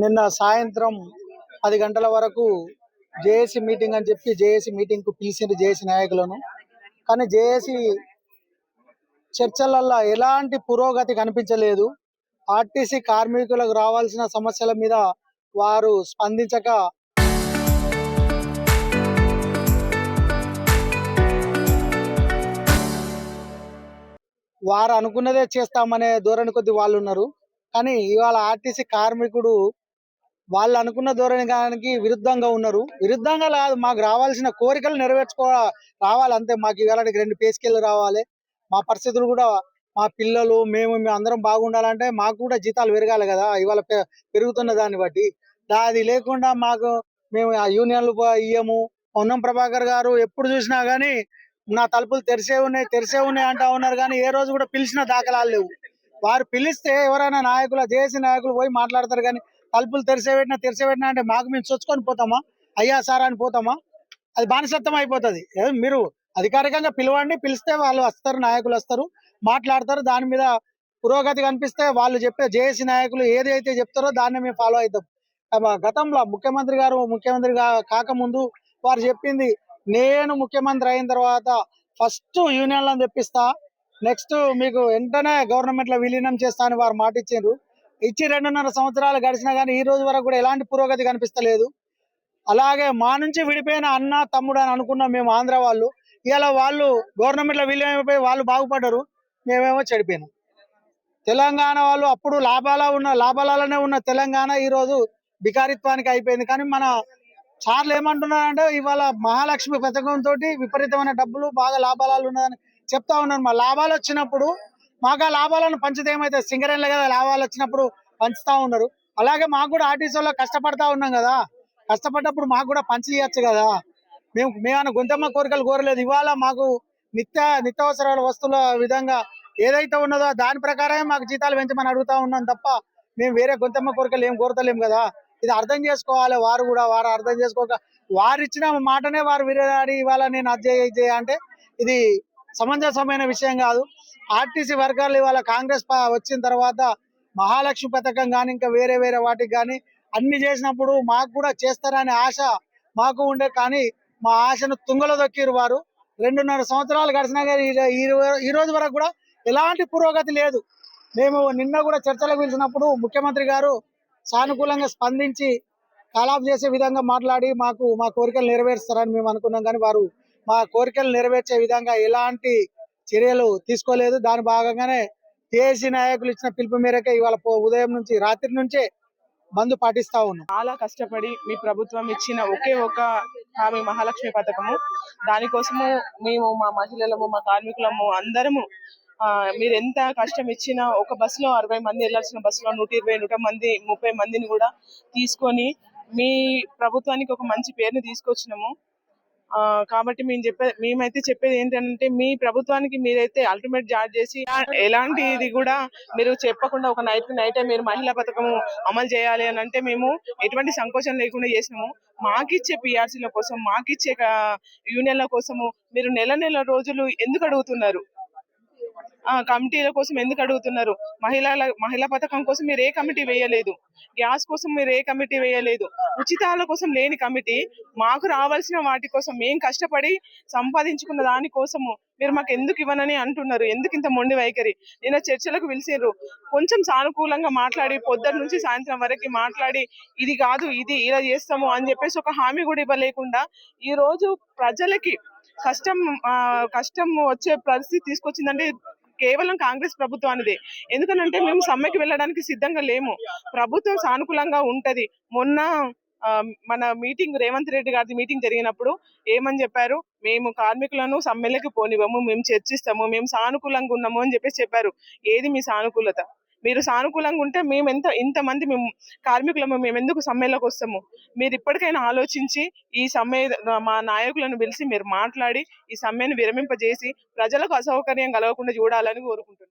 నిన్న సాయంత్రం 10 గంటల వరకు జేఏసీ మీటింగ్ అని చెప్పి జేఏసీ మీటింగ్‌కు పిలిచిండ్రు జేఏసీ నాయకులను. కానీ జేఏసీ చర్చలల్ల ఎలాంటి పురోగతి కనిపించలేదు. ఆర్టీసీ కార్మికులకు రావాల్సిన సమస్యల మీద వారు స్పందించక వారు అనుకున్నదే చేస్తామనే ధోరణి కొద్దీ వాళ్ళున్నారు. కానీ ఇవాళ ఆర్టీసీ కార్మికుడు వాళ్ళు అనుకున్న ధోరణికి విరుద్ధంగా ఉన్నారు. విరుద్ధంగా కాదు, మాకు రావాల్సిన కోరికలు రావాలి అంతే. మాకు ఇవాళకి 2 పే స్కేల్‌లు రావాలి. మా పరిస్థితులు కూడా మా పిల్లలు మేమందరం బాగుండాలంటే మాకు కూడా జీతాలు పెరగాలి కదా! ఇవాళ పెరుగుతున్న దాన్ని బట్టి. అది లేకుండా మేము ఆ యూనియన్‌లు ఇయ్యము. పొన్నం ప్రభాకర్ గారు ఎప్పుడు చూసినా గానీ నా తలుపులు తెరిసే ఉన్నాయి అంటా ఉన్నారు గానీ ఏ రోజు కూడా పిలిచిన దాఖలాలు లేవు. వారు పిలిస్తే ఎవరైనా జేఏసీ నాయకులు పోయి మాట్లాడతారు గానీ తలుపులు తెరిసే పెట్టినా అంటే మేము చొచ్చుకొని పోతామా? అయ్యా సార్ అని పోతామా? అది బానిసత్వం అయిపోతుంది. మీరు అధికారికంగా పిలవండి, పిలిస్తే వాళ్ళు వస్తారు, నాయకులు వస్తారు, మాట్లాడతారు. దాని మీద పురోగతి కనిపిస్తే వాళ్ళు చెప్పే జేఏసీ నాయకులు ఏదైతే చెప్తారో దాన్ని మేము ఫాలో అవుతాం. గతంలో ముఖ్యమంత్రి కాకముందు వారు చెప్పింది, నేను ముఖ్యమంత్రి అయిన తర్వాత ఫస్ట్ యూనియన్లను తెప్పిస్తా, నెక్స్ట్ మీకు వెంటనే గవర్నమెంట్లో విలీనం చేస్తా అని వారు మాట ఇచ్చిండ్రు. ఇచ్చి 2.5 సంవత్సరాలు గడిచినా కానీ ఈ రోజు వరకు కూడా ఎలాంటి పురోగతి కనిపిస్తలేదు. అలాగే మా నుంచి విడిపోయిన అన్న తమ్ముడు అని అనుకున్నాం మేము ఆంధ్ర వాళ్ళు. ఇలా వాళ్ళు గవర్నమెంట్లో విలీనం అయిపోయి వాళ్ళు బాగుపడ్డారు, మేమేమో చెడిపోయినాం. తెలంగాణ వాళ్ళు అప్పుడు లాభాలలోనే ఉన్న తెలంగాణ ఈరోజు బికారిత్వానికి అయిపోయింది. కానీ మన సార్లు ఏమంటున్నారంటే ఇవాళ మహాలక్ష్మి పథకంతో విపరీతమైన డబ్బులు బాగా లాభాలు ఉన్నదని చెప్తా ఉన్నారు. మా లాభాలు వచ్చినప్పుడు మాకు ఆ లాభాలను పంచితే ఏమైతే సింగరేణిలో కదా లాభాలు వచ్చినప్పుడు పంచుతా ఉన్నారు. అలాగే మాకు కూడా ఆర్టీసీలో కష్టపడతా ఉన్నాం కదా, కష్టపడ్డప్పుడు మాకు కూడా పంచి ఇవ్వచ్చు కదా. మేమన్నా గొంతమ్మ కోరికలు కోరలేదు. ఇవాళ మాకు నిత్యావసరాల వస్తువుల విధంగా ఏదైతే ఉన్నదో దాని ప్రకారమే మాకు జీతాలు పెంచమని అడుగుతా ఉన్నాం తప్ప మేము వేరే గొంతమ్మ కోరికలు ఏం కోరతలేం కదా. ఇది అర్థం చేసుకోవాలి. వారు అర్థం చేసుకోక వారు ఇచ్చిన మాటనే వారు విరనాడి ఇవాళ నేను అజయ్ అంటే ఇది సమంజసమైన విషయం కాదు. ఆర్టీసీ వర్గాలు ఇవాళ కాంగ్రెస్ వచ్చిన తర్వాత మహాలక్ష్మి పథకం కానీ ఇంకా వేరే వాటికి కానీ అన్ని చేసినప్పుడు మాకు కూడా చేస్తారనే ఆశ మాకు ఉండే. కానీ మా ఆశను తుంగలో దొక్కిరు వారు. 2.5 సంవత్సరాలు గడిచినా కానీ ఈ రోజు వరకు కూడా ఎలాంటి పురోగతి లేదు. మేము నిన్న కూడా చర్చలకు పిలిచినప్పుడు ముఖ్యమంత్రి గారు సానుకూలంగా స్పందించి కాలాప్ చేసే విధంగా మాట్లాడి మా కోరికలు నెరవేరుస్తారని మేము అనుకున్నాం. కానీ వారు మా కోరికలు నెరవేర్చే విధంగా ఎలాంటి చర్యలు తీసుకోలేదు. దాని భాగంగానే జేఏసీ నాయకులు ఇచ్చిన పిలుపు మేరకే ఇవాళ ఉదయం నుంచి రాత్రి నుంచే బంద్ పాటిస్తా ఉన్నాం. చాలా కష్టపడి మీ ప్రభుత్వం ఇచ్చిన ఒకే ఒక హామీ మహాలక్ష్మి పథకము. దానికోసము మేము మా మహిళలము మా కార్మికులము అందరము మీరు ఎంత కష్టం ఇచ్చినా ఒక బస్సులో 60 మంది వెళ్ళాల్సిన బస్సులో 120-130 మందిని కూడా తీసుకొని మీ ప్రభుత్వానికి ఒక మంచి పేరుని తీసుకొచ్చినాము. కాబట్టి మేమైతే చెప్పేది ఏంటంటే మీ ప్రభుత్వానికి మీరైతే అల్టిమేట్ జార్జ్ చేసి ఎలాంటిది కూడా మీరు చెప్పకుండా ఒక నైట్ మీరు మహిళా పథకం అమలు చేయాలి అని అంటే మేము ఎటువంటి సంకోచం లేకుండా చేసినాము. మాకిచ్చే పిఆర్సీల కోసం మాకిచ్చే యూనియన్ల కోసము మీరు నెల రోజులు ఎందుకు అడుగుతున్నారు? కమిటీల కోసం ఎందుకు అడుగుతున్నారు? మహిళా పథకం కోసం మీరు ఏ కమిటీ వేయలేదు, గ్యాస్ కోసం మీరు ఏ కమిటీ వేయలేదు, ఉచితాల కోసం లేని కమిటీ మాకు రావాల్సిన వాటి కోసం మేము కష్టపడి సంపాదించుకున్న దాని కోసము మీరు మాకు ఎందుకు ఇవ్వనని అంటున్నారు. ఎందుకు ఇంత మొండి వైఖరి? నిన్న చర్చలకు పిలిచిర్రు, కొంచెం సానుకూలంగా మాట్లాడి పొద్దున్న నుంచి సాయంత్రం వరకు మాట్లాడి ఇది కాదు ఇది ఇలా చేస్తాము అని చెప్పేసి ఒక హామీ కూడా ఇవ్వలేకుండా ఈ రోజు ప్రజలకి కష్టం వచ్చే పరిస్థితి తీసుకొచ్చిందంటే కేవలం కాంగ్రెస్ ప్రభుత్వానిదే. ఎందుకనంటే మేము సమ్మెకి వెళ్ళడానికి సిద్ధంగా లేము. ప్రభుత్వం సానుకూలంగా ఉంటది. మొన్న మన మీటింగ్ రేవంత్ రెడ్డి గారి మీటింగ్ జరిగినప్పుడు ఏమని చెప్పారు? మేము కార్మికులను సమ్మెలకు పోనివ్వము, మేము చర్చిస్తాము, మేము సానుకూలంగా ఉన్నాము అని చెప్పారు. ఏది మీ సానుకూలత? మీరు సానుకూలంగా ఉంటే ఇంతమంది మేము కార్మికులము మేము ఎందుకు సమ్మెలోకి వస్తాము? మీరు ఇప్పటికైనా ఆలోచించి ఈ సమ్మె మా నాయకులను పిలిచి మీరు మాట్లాడి ఈ సమ్మెను విరమింపజేసి ప్రజలకు అసౌకర్యం కలగకుండా చూడాలని కోరుకుంటున్నాను.